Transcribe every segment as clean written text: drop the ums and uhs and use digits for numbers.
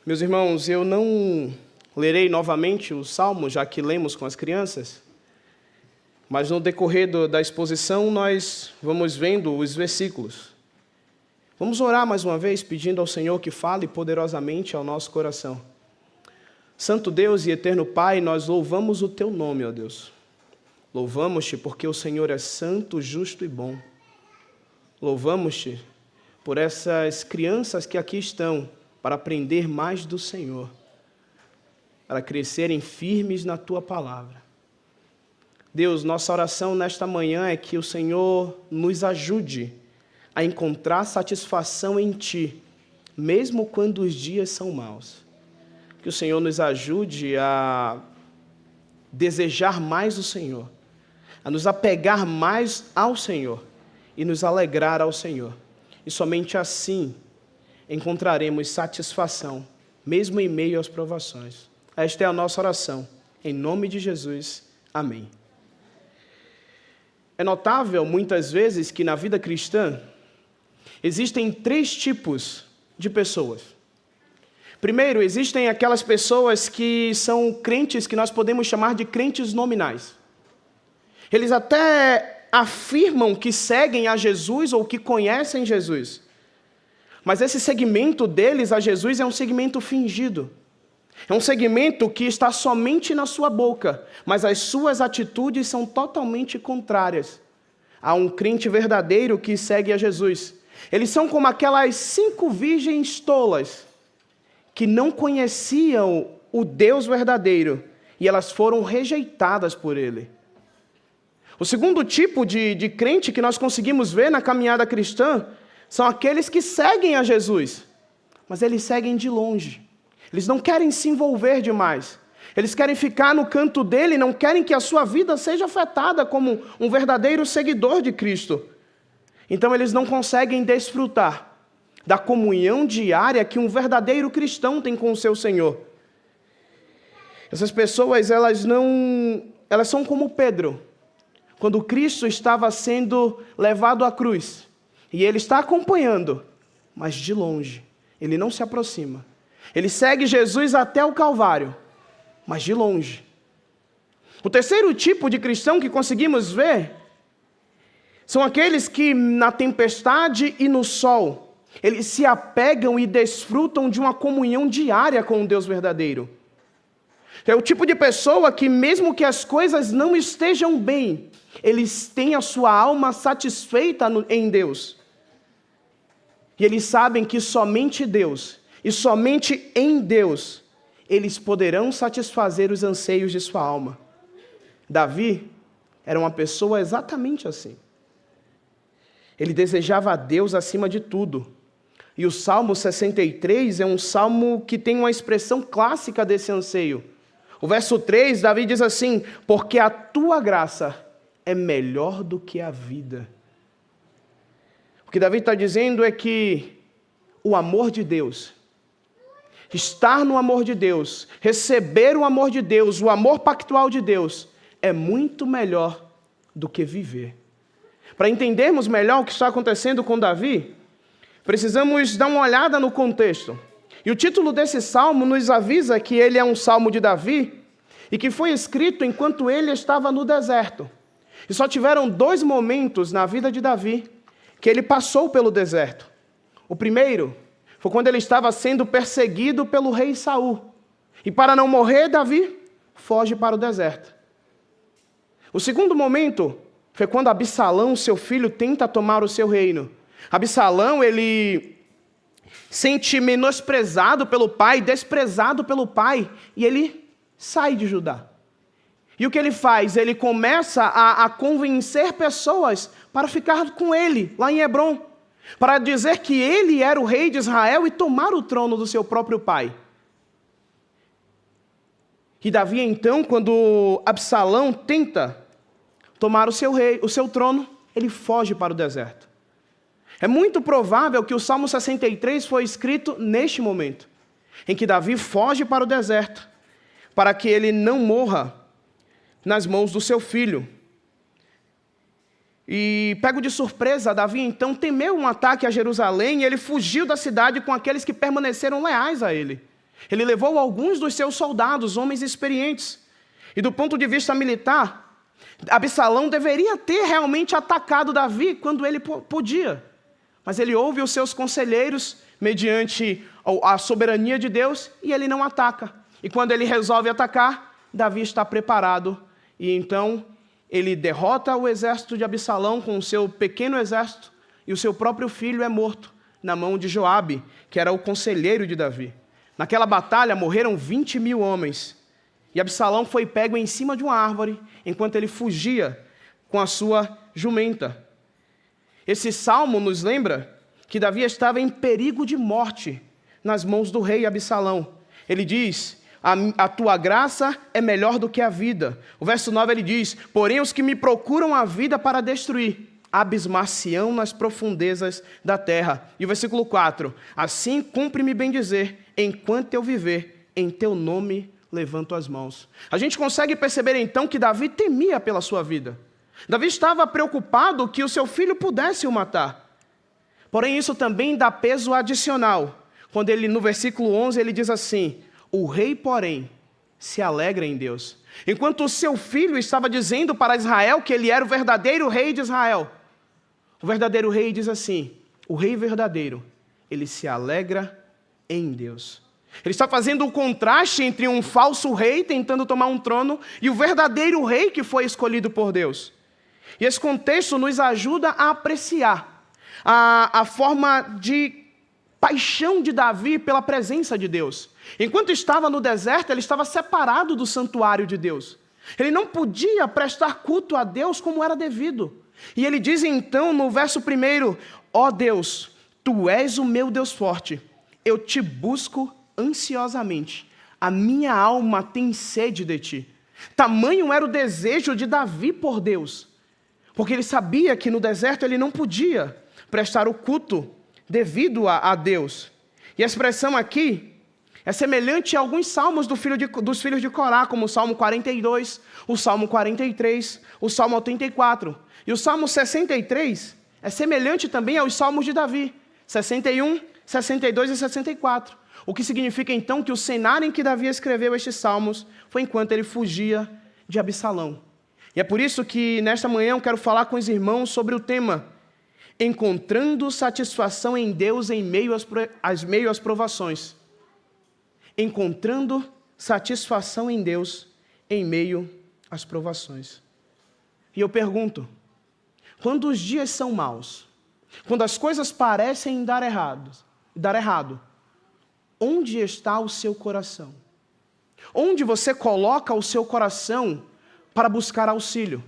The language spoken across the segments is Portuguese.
Meus irmãos, eu não lerei novamente o Salmo, já que lemos com as crianças, mas no decorrer da exposição nós vamos vendo os versículos. Vamos orar mais uma vez, pedindo ao Senhor que fale poderosamente ao nosso coração. Santo Deus e eterno Pai, nós louvamos o Teu nome, ó Deus. Louvamos-te porque o Senhor é santo, justo e bom. Louvamos-te por essas crianças que aqui estão, para aprender mais do Senhor, para crescerem firmes na Tua palavra. Deus, nossa oração nesta manhã é que o Senhor nos ajude a encontrar satisfação em Ti, mesmo quando os dias são maus. Que o Senhor nos ajude a desejar mais o Senhor, a nos apegar mais ao Senhor e nos alegrar ao Senhor. E somente assim encontraremos satisfação, mesmo em meio às provações. Esta é a nossa oração. Em nome de Jesus. Amém. É notável, muitas vezes, que na vida cristã existem 3 tipos de pessoas. Primeiro, existem aquelas pessoas que são crentes que nós podemos chamar de crentes nominais. Eles até afirmam que seguem a Jesus ou que conhecem Jesus. Mas esse seguimento deles a Jesus é um seguimento fingido. É um seguimento que está somente na sua boca, mas as suas atitudes são totalmente contrárias a um crente verdadeiro que segue a Jesus. Eles são como aquelas 5 virgens tolas que não conheciam o Deus verdadeiro e elas foram rejeitadas por Ele. O segundo tipo de crente que nós conseguimos ver na caminhada cristã são aqueles que seguem a Jesus, mas eles seguem de longe. Eles não querem se envolver demais. Eles querem ficar no canto dele, não querem que a sua vida seja afetada como um verdadeiro seguidor de Cristo. Então eles não conseguem desfrutar da comunhão diária que um verdadeiro cristão tem com o seu Senhor. Essas pessoas, elas são como Pedro, quando Cristo estava sendo levado à cruz. E ele está acompanhando, mas de longe. Ele não se aproxima. Ele segue Jesus até o Calvário, mas de longe. O terceiro tipo de cristão que conseguimos ver são aqueles que na tempestade e no sol, eles se apegam e desfrutam de uma comunhão diária com o Deus verdadeiro. É o tipo de pessoa que mesmo que as coisas não estejam bem, eles têm a sua alma satisfeita em Deus. E eles sabem que somente Deus, e somente em Deus, eles poderão satisfazer os anseios de sua alma. Davi era uma pessoa exatamente assim. Ele desejava a Deus acima de tudo. E o Salmo 63 é um salmo que tem uma expressão clássica desse anseio. O verso 3, Davi diz assim: porque a tua graça é melhor do que a vida. O que Davi está dizendo é que o amor de Deus, estar no amor de Deus, receber o amor de Deus, o amor pactual de Deus, é muito melhor do que viver. Para entendermos melhor o que está acontecendo com Davi, precisamos dar uma olhada no contexto. E o título desse salmo nos avisa que ele é um salmo de Davi e que foi escrito enquanto ele estava no deserto. E só tiveram 2 momentos na vida de Davi que ele passou pelo deserto. O primeiro foi quando ele estava sendo perseguido pelo rei Saul. E para não morrer, Davi foge para o deserto. O segundo momento foi quando Absalão, seu filho, tenta tomar o seu reino. Absalão, ele sente menosprezado pelo pai, desprezado pelo pai, e ele sai de Judá. E o que ele faz? Ele começa a convencer pessoas para ficar com ele, lá em Hebrom, para dizer que ele era o rei de Israel e tomar o trono do seu próprio pai. E Davi, então, quando Absalão tenta tomar o seu trono, ele foge para o deserto. É muito provável que o Salmo 63 foi escrito neste momento, em que Davi foge para o deserto, para que ele não morra nas mãos do seu filho. E pego de surpresa, Davi então temeu um ataque a Jerusalém e ele fugiu da cidade com aqueles que permaneceram leais a ele. Ele levou alguns dos seus soldados, homens experientes. E do ponto de vista militar, Absalão deveria ter realmente atacado Davi quando ele podia. Mas ele ouve os seus conselheiros mediante a soberania de Deus e ele não ataca. E quando ele resolve atacar, Davi está preparado. E então ele derrota o exército de Absalão com o seu pequeno exército e o seu próprio filho é morto na mão de Joabe, que era o conselheiro de Davi. Naquela batalha morreram 20.000 homens. E Absalão foi pego em cima de uma árvore enquanto ele fugia com a sua jumenta. Esse salmo nos lembra que Davi estava em perigo de morte nas mãos do rei Absalão. Ele diz: a tua graça é melhor do que a vida. O verso 9 ele diz: porém os que me procuram a vida para destruir, abismar-se-ão nas profundezas da terra. E o versículo 4: assim cumpre-me bem dizer, enquanto eu viver, em teu nome levanto as mãos. A gente consegue perceber então que Davi temia pela sua vida. Davi estava preocupado que o seu filho pudesse o matar. Porém, isso também dá peso adicional. Quando ele, no versículo 11, ele diz assim: o rei, porém, se alegra em Deus. Enquanto o seu filho estava dizendo para Israel que ele era o verdadeiro rei de Israel, o verdadeiro rei diz assim: o rei verdadeiro, ele se alegra em Deus. Ele está fazendo o contraste entre um falso rei tentando tomar um trono e o verdadeiro rei que foi escolhido por Deus. E esse contexto nos ajuda a apreciar a forma de paixão de Davi pela presença de Deus. Enquanto estava no deserto, ele estava separado do santuário de Deus. Ele não podia prestar culto a Deus como era devido. E ele diz então no verso 1: ó Deus, tu és o meu Deus forte, eu te busco ansiosamente, a minha alma tem sede de ti. Tamanho era o desejo de Davi por Deus, porque ele sabia que no deserto ele não podia prestar o culto devido a Deus. E a expressão aqui é semelhante a alguns salmos dos filhos de Corá, como o Salmo 42, o Salmo 43, o Salmo 84. E o Salmo 63 é semelhante também aos Salmos de Davi, 61, 62 e 64. O que significa então que o cenário em que Davi escreveu estes salmos foi enquanto ele fugia de Absalão. E é por isso que nesta manhã eu quero falar com os irmãos sobre o tema encontrando satisfação em Deus em meio às provações. Encontrando satisfação em Deus em meio às provações. E eu pergunto, quando os dias são maus, quando as coisas parecem dar errado, onde está o seu coração? Onde você coloca o seu coração para buscar auxílio?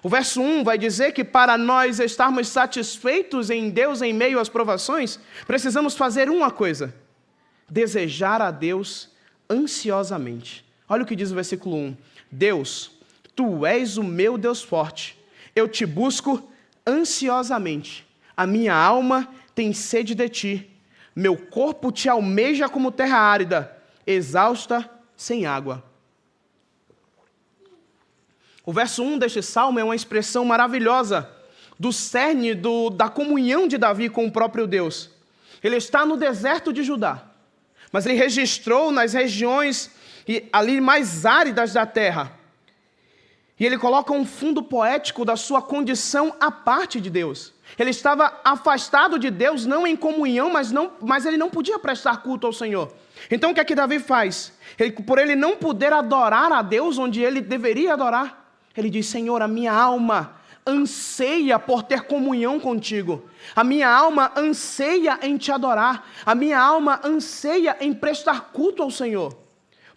O verso 1 vai dizer que para nós estarmos satisfeitos em Deus em meio às provações, precisamos fazer uma coisa: desejar a Deus ansiosamente. Olha o que diz o versículo 1. Deus, tu és o meu Deus forte, eu te busco ansiosamente. A minha alma tem sede de ti. Meu corpo te almeja como terra árida, exausta, sem água. O verso 1 deste salmo é uma expressão maravilhosa do cerne da comunhão de Davi com o próprio Deus. Ele está no deserto de Judá, mas ele registrou nas regiões ali mais áridas da terra. E ele coloca um fundo poético da sua condição à parte de Deus. Ele estava afastado de Deus, não em comunhão, mas ele não podia prestar culto ao Senhor. Então o que é que Davi faz? Por ele não poder adorar a Deus onde ele deveria adorar, ele diz: Senhor, a minha alma anseia por ter comunhão contigo. A minha alma anseia em te adorar. A minha alma anseia em prestar culto ao Senhor.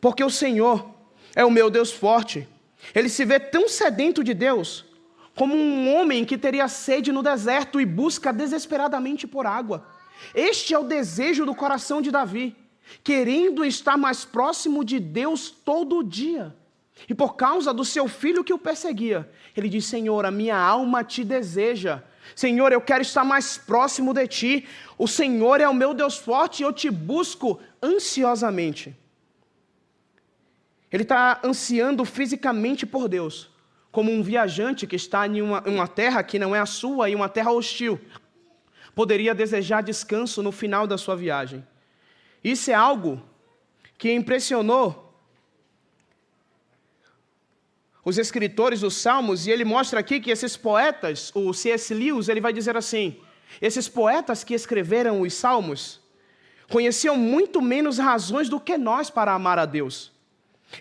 Porque o Senhor é o meu Deus forte. Ele se vê tão sedento de Deus como um homem que teria sede no deserto e busca desesperadamente por água. Este é o desejo do coração de Davi, querendo estar mais próximo de Deus todo dia. E por causa do seu filho que o perseguia, ele diz: Senhor, a minha alma te deseja. Senhor, eu quero estar mais próximo de ti. O Senhor é o meu Deus forte e eu te busco ansiosamente. Ele está ansiando fisicamente por Deus, como um viajante que está em uma terra que não é a sua e uma terra hostil. Poderia desejar descanso no final da sua viagem. Isso é algo que impressionou os escritores dos Salmos, e ele mostra aqui que esses poetas, o C.S. Lewis, ele vai dizer assim, esses poetas que escreveram os Salmos conheciam muito menos razões do que nós para amar a Deus.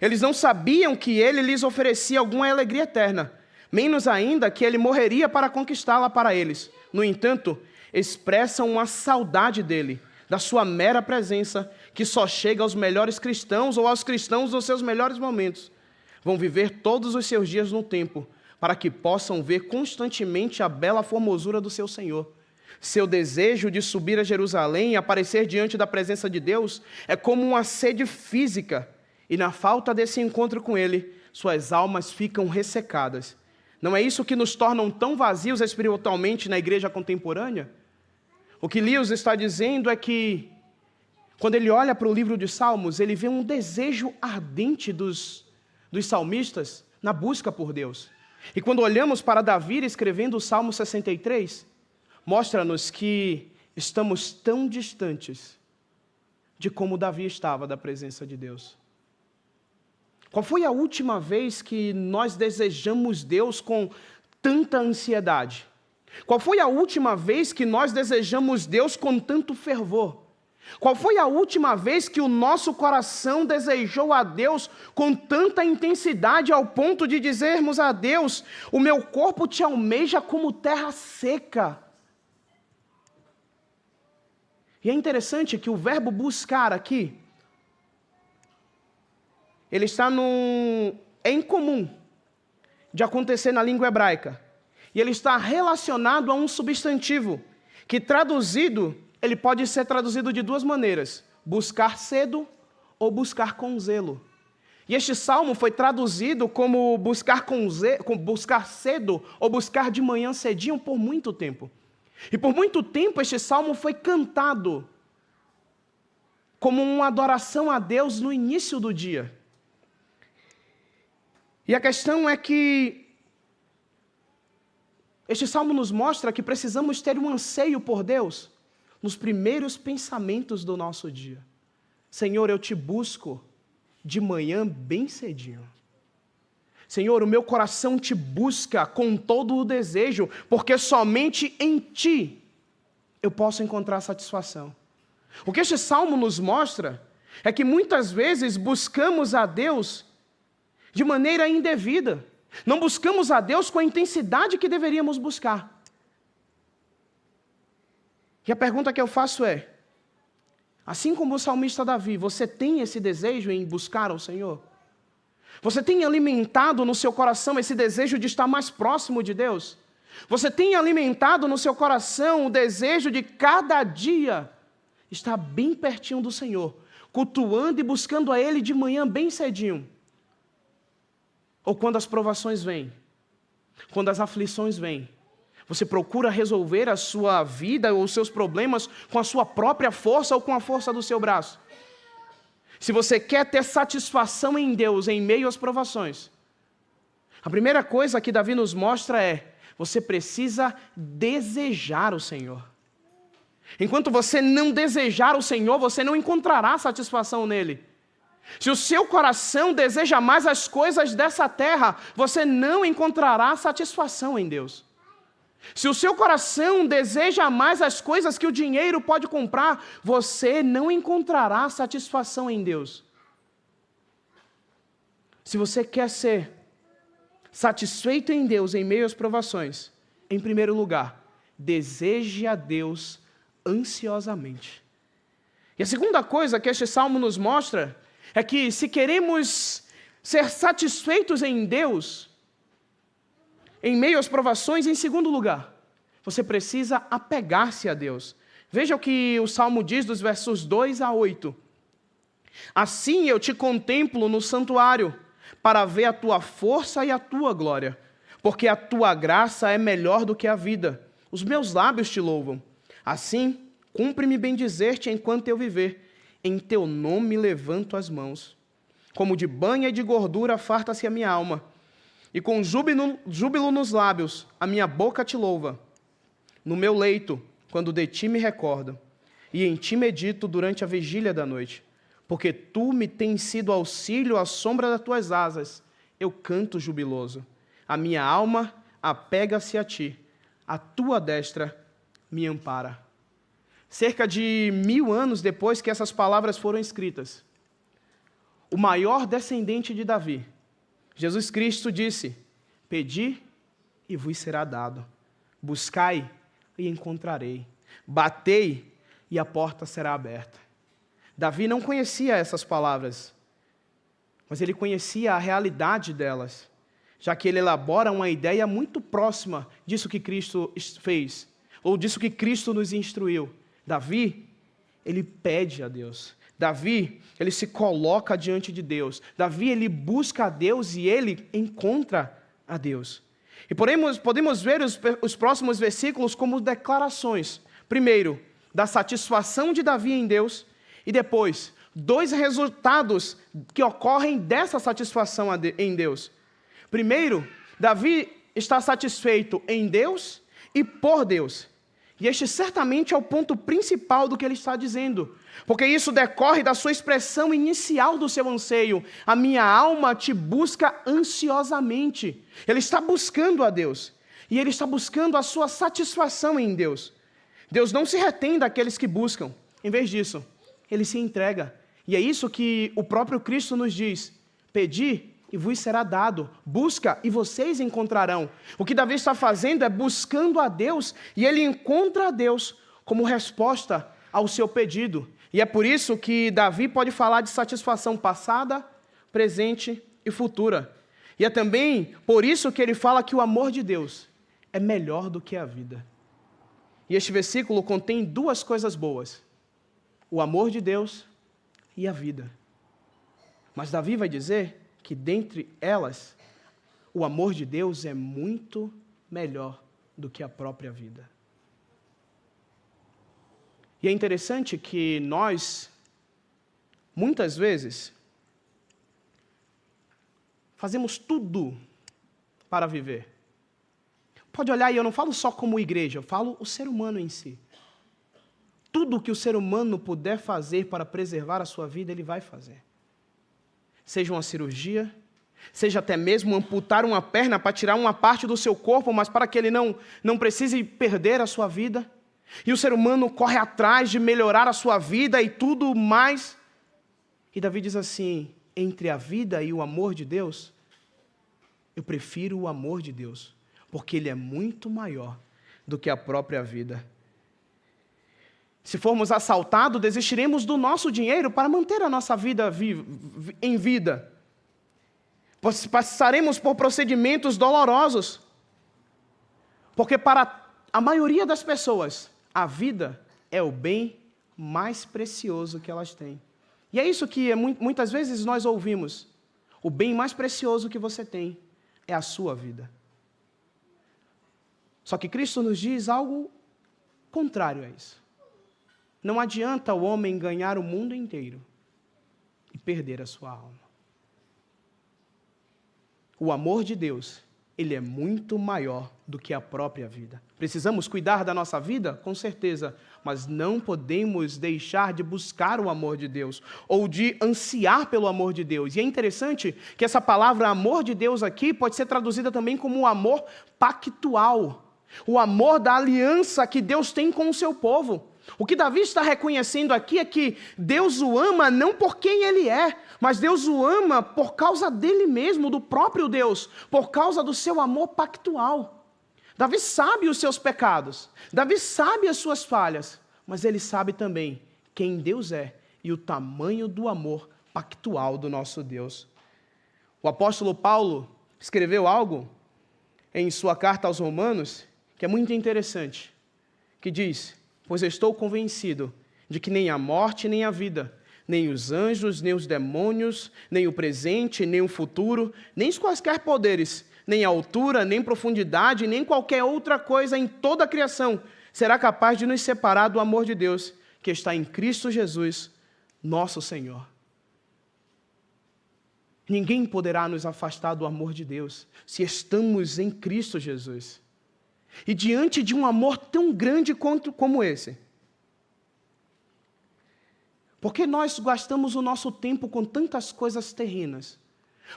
Eles não sabiam que ele lhes oferecia alguma alegria eterna, menos ainda que ele morreria para conquistá-la para eles. No entanto, expressam uma saudade dele, da sua mera presença, que só chega aos melhores cristãos ou aos cristãos nos seus melhores momentos. Vão viver todos os seus dias no tempo, para que possam ver constantemente a bela formosura do seu Senhor. Seu desejo de subir a Jerusalém e aparecer diante da presença de Deus é como uma sede física, e na falta desse encontro com Ele, suas almas ficam ressecadas. Não é isso que nos torna tão vazios espiritualmente na igreja contemporânea? O que Lewis está dizendo é que, quando ele olha para o livro de Salmos, ele vê um desejo ardente dos salmistas na busca por Deus. E quando olhamos para Davi escrevendo o Salmo 63, mostra-nos que estamos tão distantes de como Davi estava da presença de Deus. Qual foi a última vez que nós desejamos Deus com tanta ansiedade? Qual foi a última vez que nós desejamos Deus com tanto fervor? Qual foi a última vez que o nosso coração desejou a Deus com tanta intensidade ao ponto de dizermos a Deus, o meu corpo te almeja como terra seca? E é interessante que o verbo buscar aqui, ele está é incomum de acontecer na língua hebraica. E ele está relacionado a um substantivo, que traduzido, ele pode ser traduzido de duas maneiras, buscar cedo ou buscar com zelo. E este salmo foi traduzido como buscar cedo ou buscar de manhã cedinho por muito tempo. E por muito tempo este salmo foi cantado como uma adoração a Deus no início do dia. E a questão é que este salmo nos mostra que precisamos ter um anseio por Deus nos primeiros pensamentos do nosso dia. Senhor, eu te busco de manhã bem cedinho. Senhor, o meu coração te busca com todo o desejo, porque somente em ti eu posso encontrar satisfação. O que este salmo nos mostra é que muitas vezes buscamos a Deus de maneira indevida. Não buscamos a Deus com a intensidade que deveríamos buscar. E a pergunta que eu faço é, assim como o salmista Davi, você tem esse desejo em buscar ao Senhor? Você tem alimentado no seu coração esse desejo de estar mais próximo de Deus? Você tem alimentado no seu coração o desejo de cada dia estar bem pertinho do Senhor, cultuando e buscando a Ele de manhã bem cedinho? Ou quando as provações vêm, quando as aflições vêm, você procura resolver a sua vida ou os seus problemas com a sua própria força ou com a força do seu braço? Se você quer ter satisfação em Deus em meio às provações, a primeira coisa que Davi nos mostra é, você precisa desejar o Senhor. Enquanto você não desejar o Senhor, você não encontrará satisfação nele. Se o seu coração deseja mais as coisas dessa terra, você não encontrará satisfação em Deus. Se o seu coração deseja mais as coisas que o dinheiro pode comprar, você não encontrará satisfação em Deus. Se você quer ser satisfeito em Deus em meio às provações, em primeiro lugar, deseje a Deus ansiosamente. E a segunda coisa que este salmo nos mostra é que se queremos ser satisfeitos em Deus, em meio às provações, em segundo lugar, você precisa apegar-se a Deus. Veja o que o Salmo diz dos versos 2 a 8. Assim eu te contemplo no santuário, para ver a tua força e a tua glória, porque a tua graça é melhor do que a vida. Os meus lábios te louvam. Assim, cumpre-me bendizer-te enquanto eu viver. Em teu nome levanto as mãos. Como de banha e de gordura farta-se a minha alma. E com júbilo nos lábios, a minha boca te louva. No meu leito, quando de ti me recordo, e em ti medito durante a vigília da noite. Porque tu me tens sido auxílio à sombra das tuas asas. Eu canto jubiloso. A minha alma apega-se a ti. A tua destra me ampara. Cerca de 1000 anos depois que essas palavras foram escritas, o maior descendente de Davi, Jesus Cristo, disse: pedi e vos será dado. Buscai e encontrarei. Batei e a porta será aberta. Davi não conhecia essas palavras, mas ele conhecia a realidade delas, já que ele elabora uma ideia muito próxima disso que Cristo fez, ou disso que Cristo nos instruiu. Davi, ele pede a Deus. Davi, ele se coloca diante de Deus. Davi, ele busca a Deus e ele encontra a Deus. E podemos ver os próximos versículos como declarações. Primeiro, da satisfação de Davi em Deus, e depois, 2 resultados que ocorrem dessa satisfação em Deus. Primeiro, Davi está satisfeito em Deus e por Deus. E este certamente é o ponto principal do que ele está dizendo, porque isso decorre da sua expressão inicial do seu anseio. A minha alma te busca ansiosamente. Ele está buscando a Deus, e ele está buscando a sua satisfação em Deus. Deus não se retém daqueles que buscam. Em vez disso, ele se entrega. E é isso que o próprio Cristo nos diz: pedi e vos será dado, busca e vocês encontrarão. O que Davi está fazendo é buscando a Deus, e ele encontra a Deus como resposta ao seu pedido. E é por isso que Davi pode falar de satisfação passada, presente e futura. E é também por isso que ele fala que o amor de Deus é melhor do que a vida. E este versículo contém 2 coisas boas: o amor de Deus e a vida. Mas Davi vai dizer que dentre elas, o amor de Deus é muito melhor do que a própria vida. E é interessante que nós, muitas vezes, fazemos tudo para viver. Pode olhar, e eu não falo só como igreja, eu falo o ser humano em si. Tudo que o ser humano puder fazer para preservar a sua vida, ele vai fazer. Seja uma cirurgia, seja até mesmo amputar uma perna para tirar uma parte do seu corpo, mas para que ele não precise perder a sua vida. E o ser humano corre atrás de melhorar a sua vida e tudo mais. E Davi diz assim: entre a vida e o amor de Deus, eu prefiro o amor de Deus, porque ele é muito maior do que a própria vida. Se formos assaltados, desistiremos do nosso dinheiro para manter a nossa vida em vida. Passaremos por procedimentos dolorosos. Porque para a maioria das pessoas, a vida é o bem mais precioso que elas têm. E é isso que muitas vezes nós ouvimos. O bem mais precioso que você tem é a sua vida. Só que Cristo nos diz algo contrário a isso. Não adianta o homem ganhar o mundo inteiro e perder a sua alma. O amor de Deus, ele é muito maior do que a própria vida. Precisamos cuidar da nossa vida? Com certeza, mas não podemos deixar de buscar o amor de Deus, ou de ansiar pelo amor de Deus. E é interessante que essa palavra amor de Deus aqui pode ser traduzida também como o amor pactual, o amor da aliança que Deus tem com o seu povo. O que Davi está reconhecendo aqui é que Deus o ama não por quem ele é, mas Deus o ama por causa dele mesmo, do próprio Deus, por causa do seu amor pactual. Davi sabe os seus pecados, Davi sabe as suas falhas, mas ele sabe também quem Deus é e o tamanho do amor pactual do nosso Deus. O apóstolo Paulo escreveu algo em sua carta aos Romanos que é muito interessante, que diz: pois eu estou convencido de que nem a morte, nem a vida, nem os anjos, nem os demônios, nem o presente, nem o futuro, nem os quaisquer poderes, nem a altura, nem profundidade, nem qualquer outra coisa em toda a criação será capaz de nos separar do amor de Deus que está em Cristo Jesus, nosso Senhor. Ninguém poderá nos afastar do amor de Deus se estamos em Cristo Jesus. E diante de um amor tão grande como esse, Por que nós gastamos o nosso tempo com tantas coisas terrenas?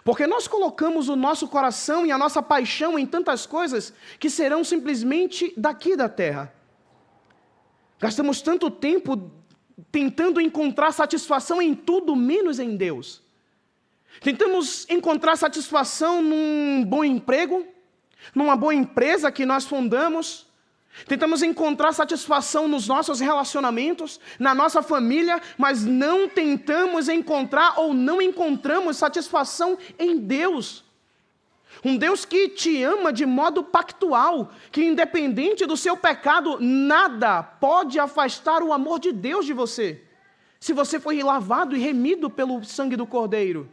Porque nós colocamos o nosso coração e a nossa paixão em tantas coisas que serão simplesmente daqui da terra. Gastamos tanto tempo tentando encontrar satisfação em tudo menos em Deus. Tentamos encontrar satisfação num bom emprego, numa boa empresa que nós fundamos. Tentamos encontrar satisfação nos nossos relacionamentos, na nossa família, mas não tentamos encontrar ou não encontramos satisfação em Deus. Um Deus que te ama de modo pactual, que independente do seu pecado, nada pode afastar o amor de Deus de você, se você foi lavado e remido pelo sangue do Cordeiro.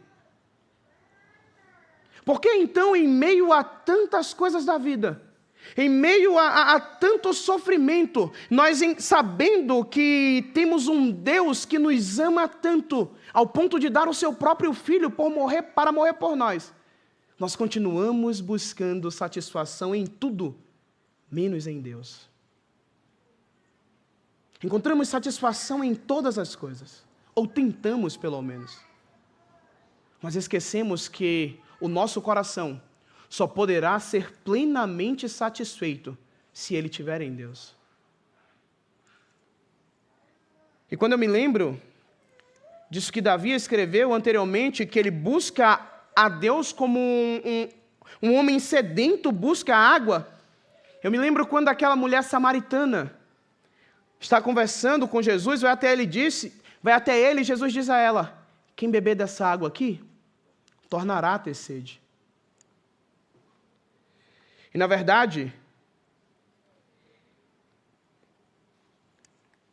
Por que então, em meio a tantas coisas da vida, em meio a tanto sofrimento, nós sabendo que temos um Deus que nos ama tanto, ao ponto de dar o seu próprio Filho para morrer por nós, nós continuamos buscando satisfação em tudo, menos em Deus. Encontramos satisfação em todas as coisas, ou tentamos pelo menos, mas esquecemos que o nosso coração só poderá ser plenamente satisfeito se ele estiver em Deus. E quando eu me lembro disso que Davi escreveu anteriormente, que ele busca a Deus como um homem sedento busca água, eu me lembro quando aquela mulher samaritana está conversando com Jesus, vai até ele e Jesus diz a ela: quem beber dessa água aqui, tornará a ter sede. E na verdade,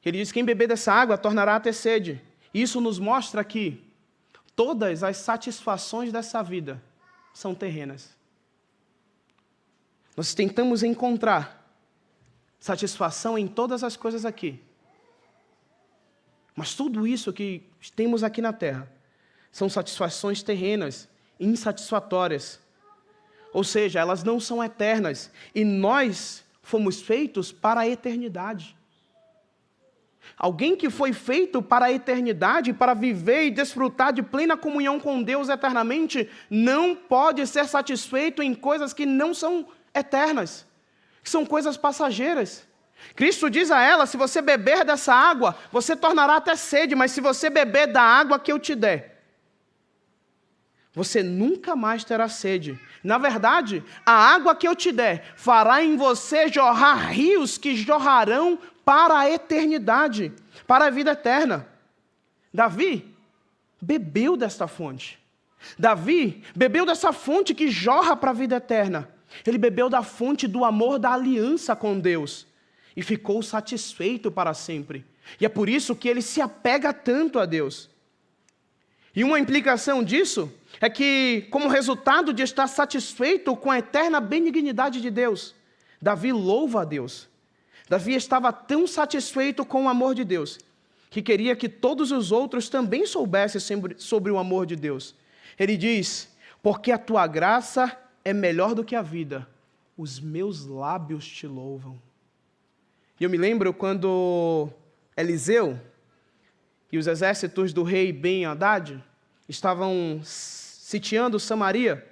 ele diz: quem beber dessa água tornará a ter sede. Isso nos mostra que todas as satisfações dessa vida são terrenas. Nós tentamos encontrar satisfação em todas as coisas aqui. Mas tudo isso que temos aqui na terra são satisfações terrenas, insatisfatórias. Ou seja, elas não são eternas. E nós fomos feitos para a eternidade. Alguém que foi feito para a eternidade, para viver e desfrutar de plena comunhão com Deus eternamente, não pode ser satisfeito em coisas que não são eternas, que são coisas passageiras. Cristo diz a ela: se você beber dessa água, você tornará até sede, mas se você beber da água que eu te der, você nunca mais terá sede. Na verdade, a água que eu te der fará em você jorrar rios que jorrarão para a eternidade, para a vida eterna. Davi bebeu desta fonte. Davi bebeu dessa fonte que jorra para a vida eterna. Ele bebeu da fonte do amor da aliança com Deus e ficou satisfeito para sempre. E é por isso que ele se apega tanto a Deus. E uma implicação disso é que, como resultado de estar satisfeito com a eterna benignidade de Deus, Davi louva a Deus. Davi estava tão satisfeito com o amor de Deus, que queria que todos os outros também soubessem sobre o amor de Deus. Ele diz: porque a tua graça é melhor do que a vida, os meus lábios te louvam. E eu me lembro quando Eliseu e os exércitos do rei Ben-Hadad estavam sitiando Samaria,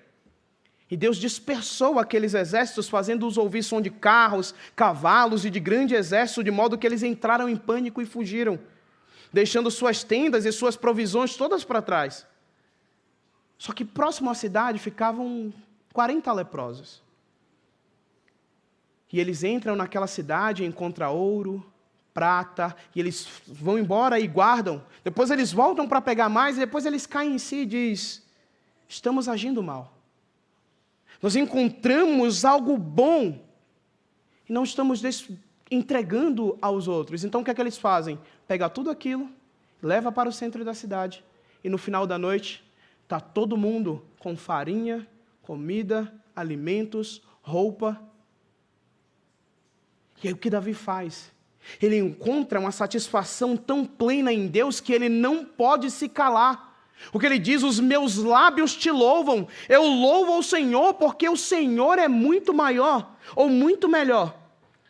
e Deus dispersou aqueles exércitos, fazendo-os ouvir som de carros, cavalos e de grande exército, de modo que eles entraram em pânico e fugiram, deixando suas tendas e suas provisões todas para trás. Só que próximo à cidade ficavam 40 leprosos. E eles entram naquela cidade e encontram ouro, prata, e eles vão embora e guardam. Depois eles voltam para pegar mais, e depois eles caem em si e dizem: estamos agindo mal. Nós encontramos algo bom e não estamos entregando aos outros. Então o que é que eles fazem? Pega tudo aquilo, leva para o centro da cidade, e no final da noite está todo mundo com farinha, comida, alimentos, roupa. E aí o que Davi faz? Ele encontra uma satisfação tão plena em Deus que ele não pode se calar. O que ele diz: os meus lábios te louvam, eu louvo ao Senhor, porque o Senhor é muito maior, ou muito melhor,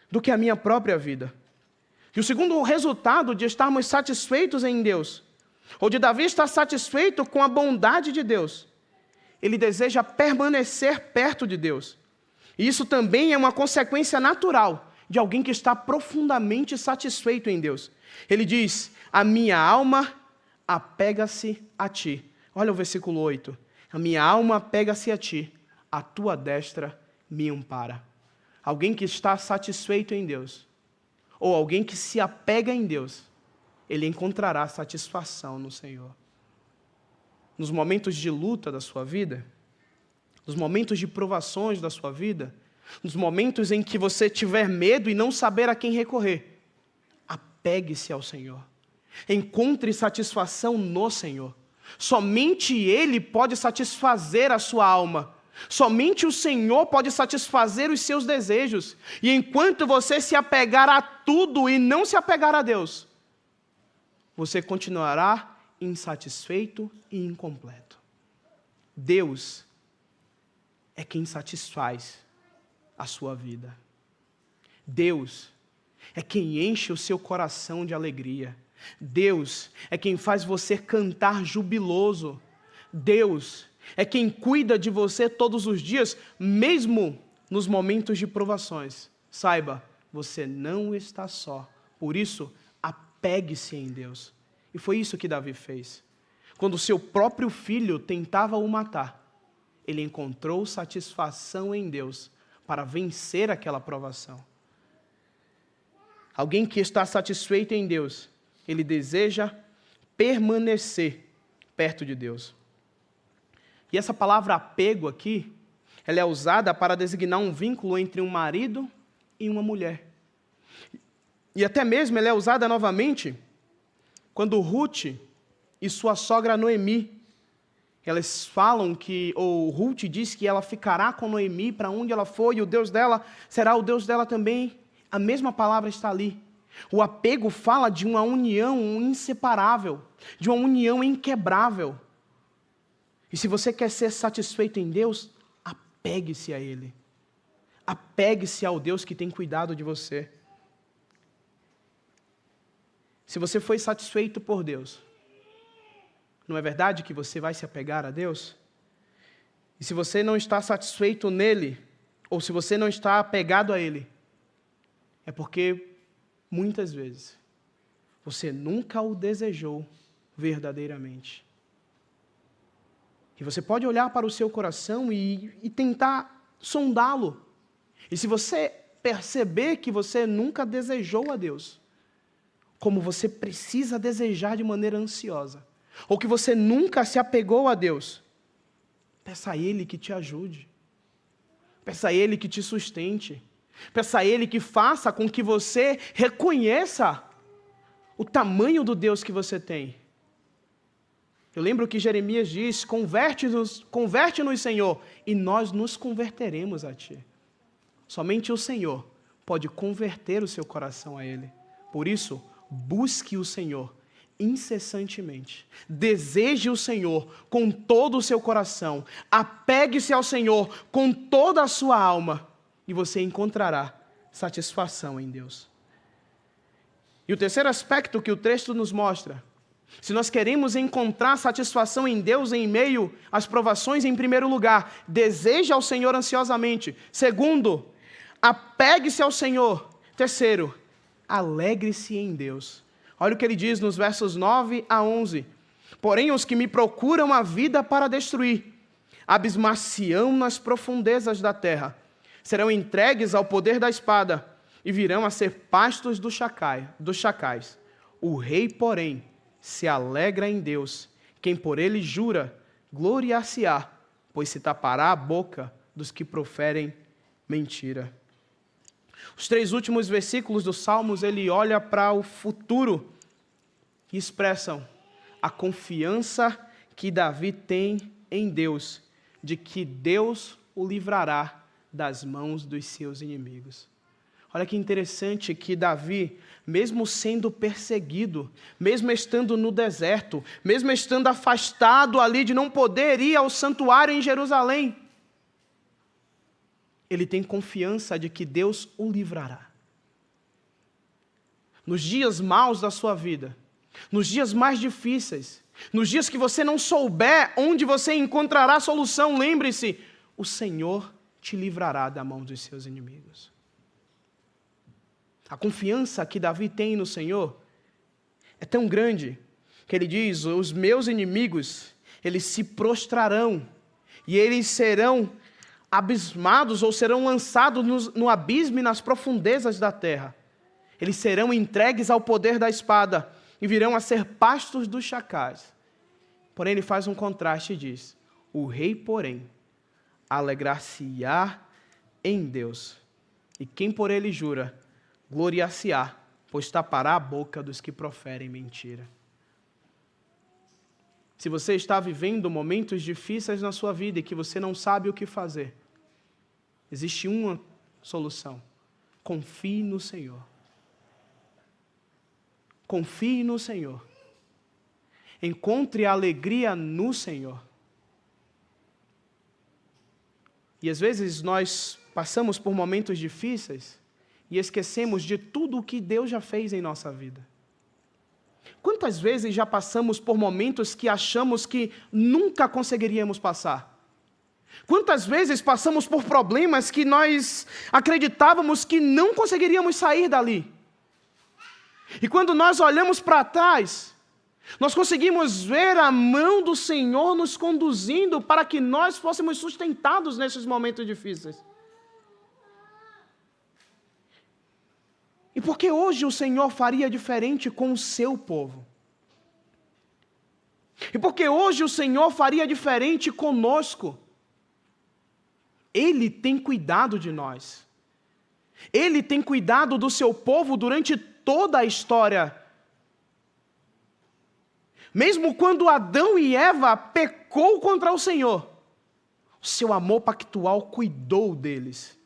do que a minha própria vida. E o segundo resultado de estarmos satisfeitos em Deus onde Davi está satisfeito com a bondade de Deus, ele deseja permanecer perto de Deus. E isso também é uma consequência natural de alguém que está profundamente satisfeito em Deus. Ele diz: a minha alma apega-se a ti. Olha o versículo 8. A minha alma apega-se a ti, a tua destra me ampara. Alguém que está satisfeito em Deus, ou alguém que se apega em Deus, ele encontrará satisfação no Senhor. Nos momentos de luta da sua vida, nos momentos de provações da sua vida, nos momentos em que você tiver medo e não saber a quem recorrer, apegue-se ao Senhor. Encontre satisfação no Senhor. Somente Ele pode satisfazer a sua alma. Somente o Senhor pode satisfazer os seus desejos. E enquanto você se apegar a tudo e não se apegar a Deus, você continuará insatisfeito e incompleto. Deus é quem satisfaz a sua vida. Deus é quem enche o seu coração de alegria. Deus é quem faz você cantar jubiloso. Deus é quem cuida de você todos os dias, mesmo nos momentos de provações. Saiba, você não está só. Por isso, apegue-se em Deus. E foi isso que Davi fez. Quando seu próprio filho tentava o matar, ele encontrou satisfação em Deus para vencer aquela provação. Alguém que está satisfeito em Deus, ele deseja permanecer perto de Deus. E essa palavra apego aqui, ela é usada para designar um vínculo entre um marido e uma mulher. E até mesmo ela é usada novamente quando Ruth e sua sogra Noemi, elas falam que, ou Ruth diz que ela ficará com Noemi para onde ela for, e o Deus dela será o Deus dela também. A mesma palavra está ali. O apego fala de uma união inseparável, de uma união inquebrável. E se você quer ser satisfeito em Deus, apegue-se a Ele. Apegue-se ao Deus que tem cuidado de você. Se você foi satisfeito por Deus, não é verdade que você vai se apegar a Deus? E se você não está satisfeito nele, ou se você não está apegado a Ele, é porque, muitas vezes, você nunca o desejou verdadeiramente. E você pode olhar para o seu coração e tentar sondá-lo. E se você perceber que você nunca desejou a Deus, como você precisa desejar de maneira ansiosa, ou que você nunca se apegou a Deus, peça a Ele que te ajude. Peça a Ele que te sustente. Peça a Ele que faça com que você reconheça o tamanho do Deus que você tem. Eu lembro que Jeremias diz: converte-nos, Senhor, e nós nos converteremos a Ti. Somente o Senhor pode converter o seu coração a Ele. Por isso, busque o Senhor incessantemente. Deseje o Senhor com todo o seu coração. Apegue-se ao Senhor com toda a sua alma. E você encontrará satisfação em Deus. E o terceiro aspecto que o texto nos mostra: se nós queremos encontrar satisfação em Deus em meio às provações, em primeiro lugar, deseje ao Senhor ansiosamente. Segundo, apegue-se ao Senhor. Terceiro, alegre-se em Deus. Olha o que ele diz nos versos 9 a 11. Porém, os que me procuram a vida para destruir, abismar-se-ão nas profundezas da terra, serão entregues ao poder da espada, e virão a ser pastos dos chacais. O rei, porém, se alegra em Deus. Quem por ele jura, gloriar-se-á, pois se tapará a boca dos que proferem mentira. Os 3 últimos versículos dos Salmos, ele olha para o futuro e expressam a confiança que Davi tem em Deus, de que Deus o livrará das mãos dos seus inimigos. Olha que interessante que Davi, mesmo sendo perseguido, mesmo estando no deserto, mesmo estando afastado ali de não poder ir ao santuário em Jerusalém, ele tem confiança de que Deus o livrará. Nos dias maus da sua vida, nos dias mais difíceis, nos dias que você não souber onde você encontrará a solução, lembre-se, o Senhor te livrará da mão dos seus inimigos. A confiança que Davi tem no Senhor é tão grande que ele diz: os meus inimigos, eles se prostrarão e eles serão abismados ou serão lançados no abismo e nas profundezas da terra. Eles serão entregues ao poder da espada e virão a ser pastos dos chacais. Porém, ele faz um contraste e diz: o rei, porém, alegrar-se-á em Deus, e quem por ele jura, gloriar-se-á, pois tapará a boca dos que proferem mentira. Se você está vivendo momentos difíceis na sua vida e que você não sabe o que fazer, existe uma solução: confie no Senhor. Confie no Senhor. Encontre alegria no Senhor. E às vezes nós passamos por momentos difíceis e esquecemos de tudo o que Deus já fez em nossa vida. Quantas vezes já passamos por momentos que achamos que nunca conseguiríamos passar? Quantas vezes passamos por problemas que nós acreditávamos que não conseguiríamos sair dali? E quando nós olhamos para trás, nós conseguimos ver a mão do Senhor nos conduzindo para que nós fôssemos sustentados nesses momentos difíceis. E por que hoje o Senhor faria diferente com o seu povo? E por que hoje o Senhor faria diferente conosco? Ele tem cuidado de nós. Ele tem cuidado do seu povo durante toda a história. Mesmo quando Adão e Eva pecou contra o Senhor, o seu amor pactual cuidou deles.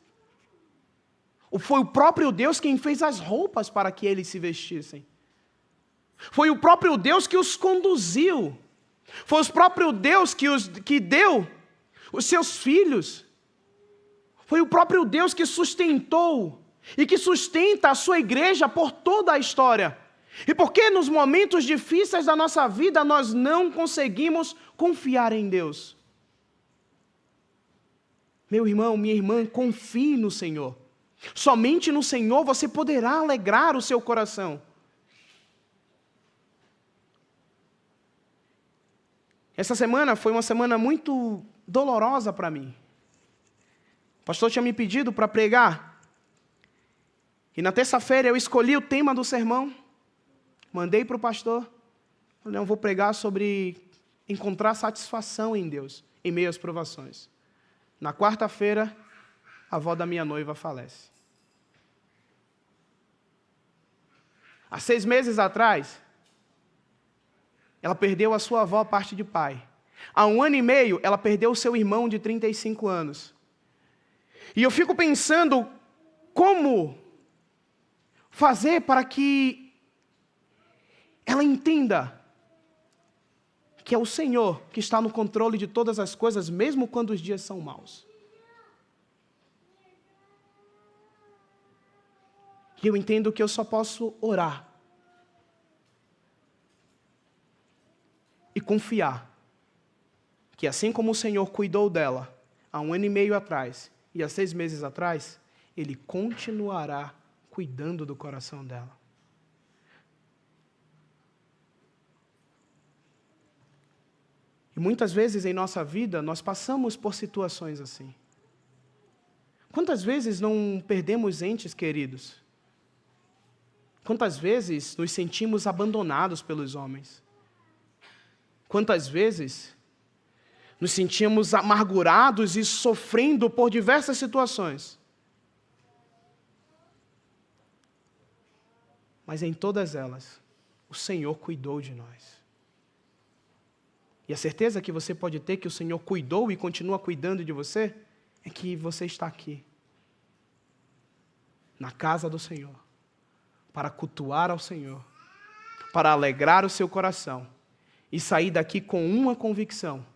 Foi o próprio Deus quem fez as roupas para que eles se vestissem. Foi o próprio Deus que os conduziu. Foi o próprio Deus que deu os seus filhos. Foi o próprio Deus que sustentou e que sustenta a sua igreja por toda a história. E por que nos momentos difíceis da nossa vida nós não conseguimos confiar em Deus? Meu irmão, minha irmã, confie no Senhor. Somente no Senhor você poderá alegrar o seu coração. Essa semana foi uma semana muito dolorosa para mim. O pastor tinha me pedido para pregar. E na terça-feira eu escolhi o tema do sermão. Mandei para o pastor. Falei, eu vou pregar sobre encontrar satisfação em Deus, em meio às provações. Na quarta-feira, a avó da minha noiva falece. Há 6 meses atrás, ela perdeu a sua avó, parte de pai. Há 1 ano e meio, ela perdeu o seu irmão de 35 anos. E eu fico pensando como fazer para que ela entenda que é o Senhor que está no controle de todas as coisas, mesmo quando os dias são maus. E eu entendo que eu só posso orar e confiar que assim como o Senhor cuidou dela há 1 ano e meio atrás e há 6 meses atrás, Ele continuará cuidando do coração dela. E muitas vezes em nossa vida nós passamos por situações assim. Quantas vezes não perdemos entes queridos? Quantas vezes nos sentimos abandonados pelos homens? Quantas vezes nos sentimos amargurados e sofrendo por diversas situações? Mas em todas elas, o Senhor cuidou de nós. E a certeza que você pode ter que o Senhor cuidou e continua cuidando de você, é que você está aqui, na casa do Senhor, para cultuar ao Senhor, para alegrar o seu coração e sair daqui com uma convicção: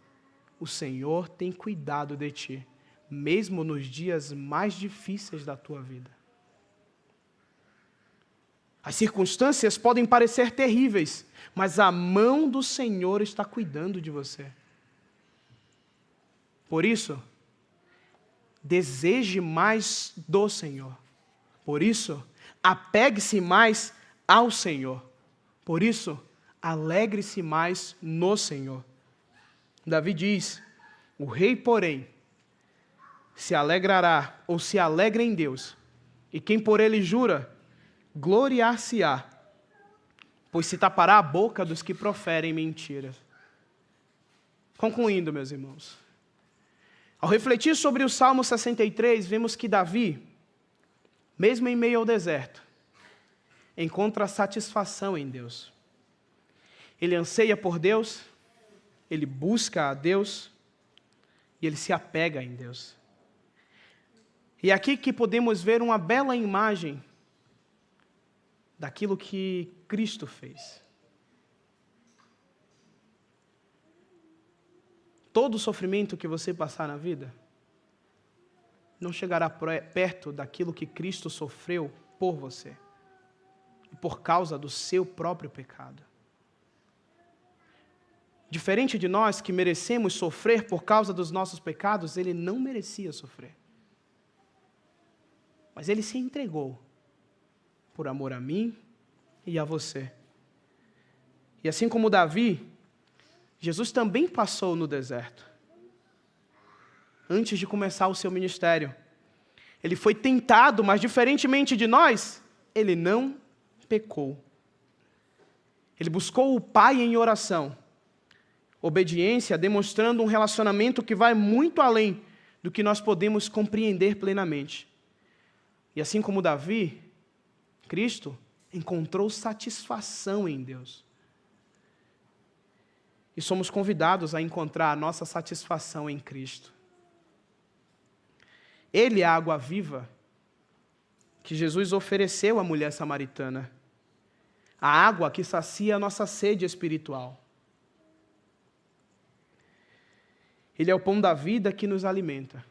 o Senhor tem cuidado de ti, mesmo nos dias mais difíceis da tua vida. As circunstâncias podem parecer terríveis, mas a mão do Senhor está cuidando de você. Por isso, deseje mais do Senhor. Por isso, apegue-se mais ao Senhor. Por isso, alegre-se mais no Senhor. Davi diz: o rei, porém, se alegrará ou se alegra em Deus, e quem por ele jura, gloriar-se-á, pois se tapará a boca dos que proferem mentiras. Concluindo, meus irmãos, ao refletir sobre o Salmo 63, vemos que Davi, mesmo em meio ao deserto, encontra satisfação em Deus. Ele anseia por Deus, ele busca a Deus e ele se apega em Deus. E é aqui que podemos ver uma bela imagem daquilo que Cristo fez. Todo o sofrimento que você passar na vida não chegará perto daquilo que Cristo sofreu por você, por causa do seu próprio pecado. Diferente de nós que merecemos sofrer por causa dos nossos pecados, ele não merecia sofrer. Mas ele se entregou por amor a mim e a você. E assim como Davi, Jesus também passou no deserto. Antes de começar o seu ministério. Ele foi tentado, mas diferentemente de nós, ele não pecou. Ele buscou o Pai em oração. Obediência, demonstrando um relacionamento que vai muito além do que nós podemos compreender plenamente. E assim como Davi, Cristo encontrou satisfação em Deus. E somos convidados a encontrar a nossa satisfação em Cristo. Ele é a água viva que Jesus ofereceu à mulher samaritana. A água que sacia a nossa sede espiritual. Ele é o pão da vida que nos alimenta.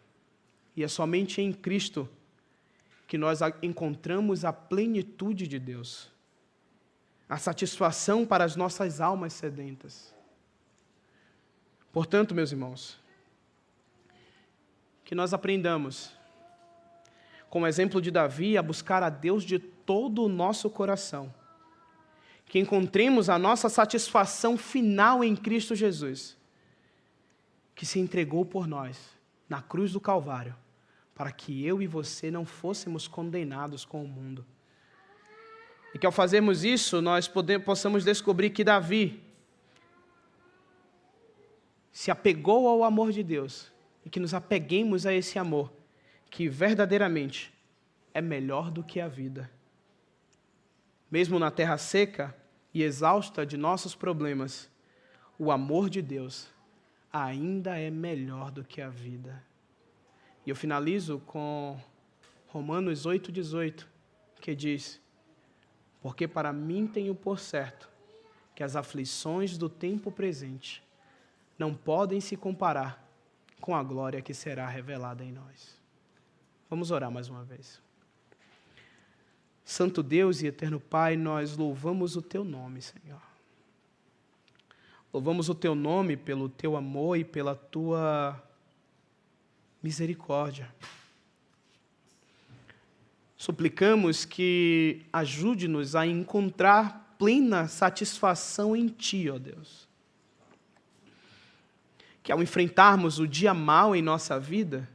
E é somente em Cristo que nós encontramos a plenitude de Deus. A satisfação para as nossas almas sedentas. Portanto, meus irmãos, que nós aprendamos, como exemplo de Davi, a buscar a Deus de todo o nosso coração. Que encontremos a nossa satisfação final em Cristo Jesus, que se entregou por nós, na cruz do Calvário, para que eu e você não fôssemos condenados com o mundo. E que ao fazermos isso, nós possamos descobrir que Davi se apegou ao amor de Deus, e que nos apeguemos a esse amor, que verdadeiramente é melhor do que a vida. Mesmo na terra seca e exausta de nossos problemas, o amor de Deus ainda é melhor do que a vida. E eu finalizo com Romanos 8,18, que diz: porque para mim tenho por certo que as aflições do tempo presente não podem se comparar com a glória que será revelada em nós. Vamos orar mais uma vez. Santo Deus e eterno Pai, nós louvamos o Teu nome, Senhor. Louvamos o Teu nome pelo Teu amor e pela Tua misericórdia. Suplicamos que ajude-nos a encontrar plena satisfação em Ti, ó Deus. Que ao enfrentarmos o dia mau em nossa vida,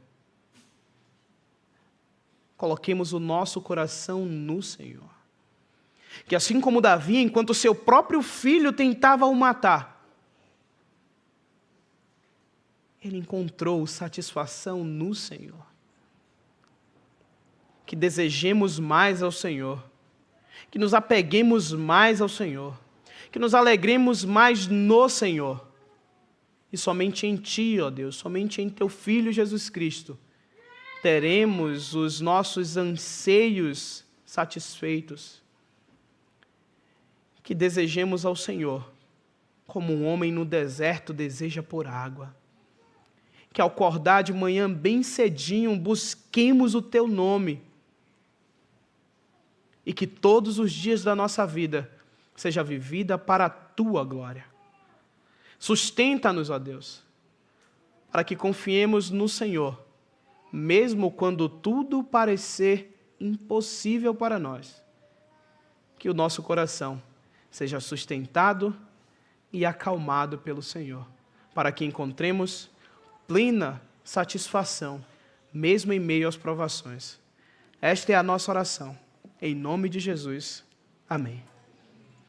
coloquemos o nosso coração no Senhor. Que assim como Davi, enquanto seu próprio filho tentava o matar, ele encontrou satisfação no Senhor. Que desejemos mais ao Senhor, que nos apeguemos mais ao Senhor, que nos alegremos mais no Senhor. E somente em Ti, ó Deus, somente em Teu Filho Jesus Cristo, teremos os nossos anseios satisfeitos. Que desejemos ao Senhor, como um homem no deserto deseja por água. Que ao acordar de manhã bem cedinho, busquemos o Teu nome. e que todos os dias da nossa vida seja vivida para a tua glória. Sustenta-nos, ó Deus, para que confiemos no Senhor, mesmo quando tudo parecer impossível para nós. Que o nosso coração seja sustentado e acalmado pelo Senhor, para que encontremos plena satisfação, mesmo em meio às provações. Esta é a nossa oração. Em nome de Jesus. Amém.